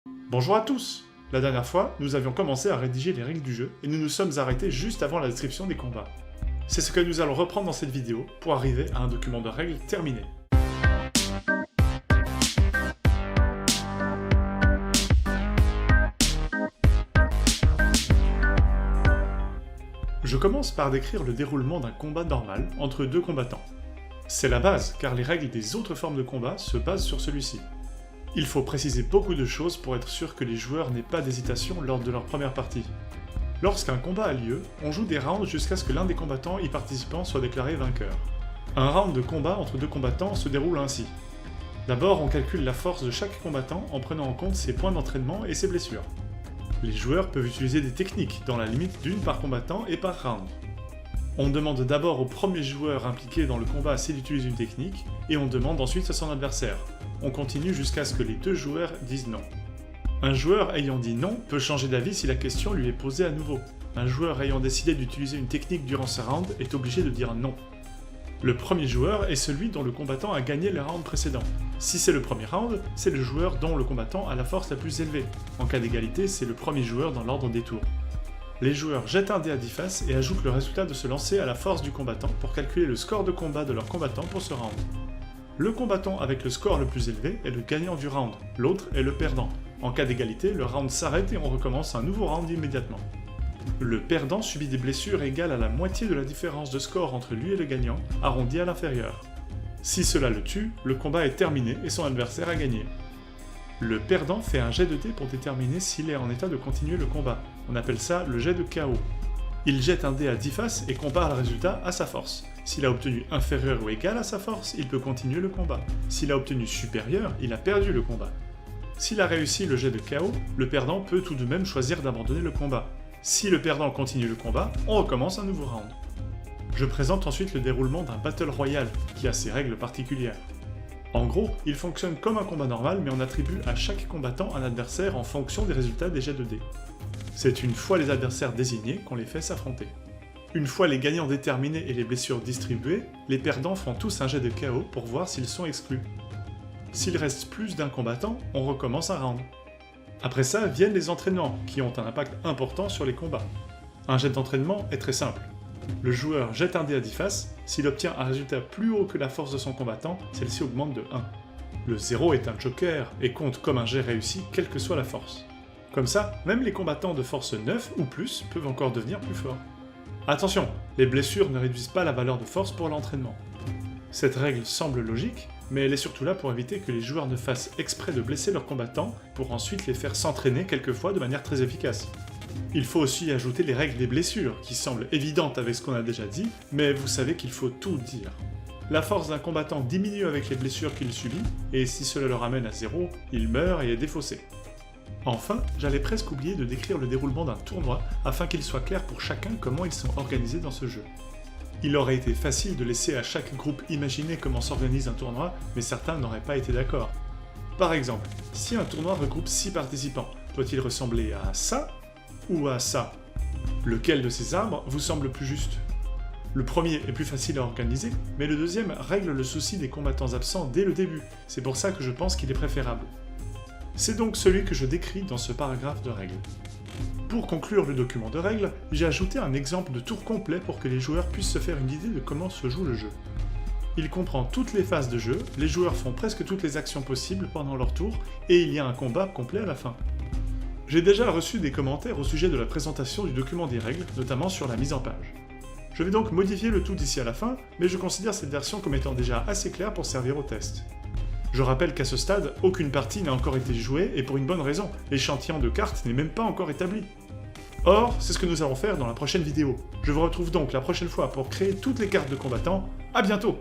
Bonjour à tous! La dernière fois, nous avions commencé à rédiger les règles du jeu et nous nous sommes arrêtés juste avant la description des combats. C'est ce que nous allons reprendre dans cette vidéo pour arriver à un document de règles terminé. Je commence par décrire le déroulement d'un combat normal entre deux combattants. C'est la base, car les règles des autres formes de combat se basent sur celui-ci. Il faut préciser beaucoup de choses pour être sûr que les joueurs n'aient pas d'hésitation lors de leur première partie. Lorsqu'un combat a lieu, on joue des rounds jusqu'à ce que l'un des combattants y participant soit déclaré vainqueur. Un round de combat entre deux combattants se déroule ainsi. D'abord, on calcule la force de chaque combattant en prenant en compte ses points d'entraînement et ses blessures. Les joueurs peuvent utiliser des techniques dans la limite d'une par combattant et par round. On demande d'abord au premier joueur impliqué dans le combat s'il utilise une technique, et on demande ensuite à son adversaire. On continue jusqu'à ce que les deux joueurs disent non. Un joueur ayant dit non peut changer d'avis si la question lui est posée à nouveau. Un joueur ayant décidé d'utiliser une technique durant ce round est obligé de dire non. Le premier joueur est celui dont le combattant a gagné le round précédent. Si c'est le premier round, c'est le joueur dont le combattant a la force la plus élevée. En cas d'égalité, c'est le premier joueur dans l'ordre des tours. Les joueurs jettent un dé à 10 faces et ajoutent le résultat de ce lancer à la force du combattant pour calculer le score de combat de leur combattant pour ce round. Le combattant avec le score le plus élevé est le gagnant du round, l'autre est le perdant. En cas d'égalité, le round s'arrête et on recommence un nouveau round immédiatement. Le perdant subit des blessures égales à la moitié de la différence de score entre lui et le gagnant, arrondi à l'inférieur. Si cela le tue, le combat est terminé et son adversaire a gagné. Le perdant fait un jet de dés pour déterminer s'il est en état de continuer le combat. On appelle ça le jet de KO. Il jette un dé à 10 faces et compare le résultat à sa force. S'il a obtenu inférieur ou égal à sa force, il peut continuer le combat. S'il a obtenu supérieur, il a perdu le combat. S'il a réussi le jet de KO, le perdant peut tout de même choisir d'abandonner le combat. Si le perdant continue le combat, on recommence un nouveau round. Je présente ensuite le déroulement d'un Battle Royale, qui a ses règles particulières. En gros, il fonctionne comme un combat normal, mais on attribue à chaque combattant un adversaire en fonction des résultats des jets de dés. C'est une fois les adversaires désignés qu'on les fait s'affronter. Une fois les gagnants déterminés et les blessures distribuées, les perdants font tous un jet de KO pour voir s'ils sont exclus. S'il reste plus d'un combattant, on recommence un round. Après ça viennent les entraînements, qui ont un impact important sur les combats. Un jet d'entraînement est très simple. Le joueur jette un dé à 10 faces, s'il obtient un résultat plus haut que la force de son combattant, celle-ci augmente de 1. Le 0 est un joker et compte comme un jet réussi quelle que soit la force. Comme ça, même les combattants de force 9 ou plus peuvent encore devenir plus forts. Attention, les blessures ne réduisent pas la valeur de force pour l'entraînement. Cette règle semble logique, mais elle est surtout là pour éviter que les joueurs ne fassent exprès de blesser leurs combattants pour ensuite les faire s'entraîner quelquefois de manière très efficace. Il faut aussi ajouter les règles des blessures, qui semblent évidentes avec ce qu'on a déjà dit, mais vous savez qu'il faut tout dire. La force d'un combattant diminue avec les blessures qu'il subit, et si cela le ramène à 0, il meurt et est défaussé. Enfin, j'allais presque oublier de décrire le déroulement d'un tournoi afin qu'il soit clair pour chacun comment ils sont organisés dans ce jeu. Il aurait été facile de laisser à chaque groupe imaginer comment s'organise un tournoi, mais certains n'auraient pas été d'accord. Par exemple, si un tournoi regroupe 6 participants, doit-il ressembler à ça ou à ça? Lequel de ces arbres vous semble plus juste? Le premier est plus facile à organiser, mais le deuxième règle le souci des combattants absents dès le début, c'est pour ça que je pense qu'il est préférable. C'est donc celui que je décris dans ce paragraphe de règles. Pour conclure le document de règles, j'ai ajouté un exemple de tour complet pour que les joueurs puissent se faire une idée de comment se joue le jeu. Il comprend toutes les phases de jeu, les joueurs font presque toutes les actions possibles pendant leur tour, et il y a un combat complet à la fin. J'ai déjà reçu des commentaires au sujet de la présentation du document des règles, notamment sur la mise en page. Je vais donc modifier le tout d'ici à la fin, mais je considère cette version comme étant déjà assez claire pour servir au test. Je rappelle qu'à ce stade, aucune partie n'a encore été jouée, et pour une bonne raison, l'échantillon de cartes n'est même pas encore établi. Or, c'est ce que nous allons faire dans la prochaine vidéo. Je vous retrouve donc la prochaine fois pour créer toutes les cartes de combattants. À bientôt!